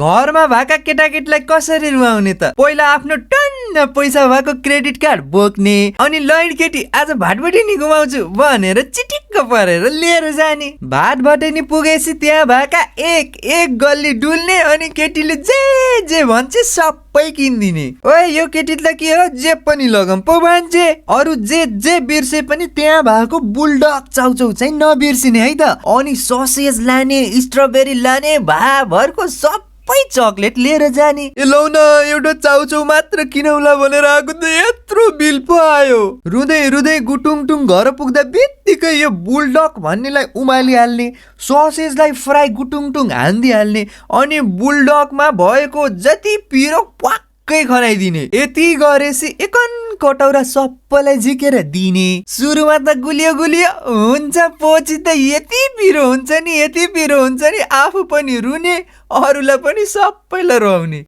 घरमा भएका केटाकेटीलाई कसरी रुवाउने त? पहिला आफ्नो टन्न पैसा भएको क्रेडिट कार्ड बोक्ने, अनि लैन केटी आज भाटबटी गुमाउँछु भनेर चिटिक्क परेर लिएर जाने। भाटबटी पुगेपछि त्यहाँ भएका एक एक गल्ली डुल्ने, अनि केटीले जे भन्छ सबै किनिदिने। ओए यो केटीलाई के हो, जे पनि लगम पो भन्छ। अरू जे बिर्से पनि त्यहाँ भएको बुलडग चाउचाउ चाहिँ नबिर्सिने है त। अनि ससेज लाने, स्ट्रबेरी लाने, भाभरको सबै चकलेट लिएर जाने। ए लौ न एउटा चाउचाउ मात्र किनौला भनेर आएको त यत्रो बिल पो आयो। रुँदै रुँदै गुटुङटुङ घर पुग्दा बित्तिकै यो बुलडग भन्नेलाई उमालिहाल्ने, ससेजलाई फ्राई गुटुङटुङ हान्दिहाल्ने, अनि बुलडगमा भएको जति पिरो प्वाक्कै खनाइदिने। यति गरेपछि एकन कटौरा सबैलाई झिकेर दिने। सुरुमा त गुलियो गुलियो हुन्छ, पछि त यति पिरो हुन्छ नि आफू पनि रुने, अरूलाई पनि सबैलाई रुवाउने।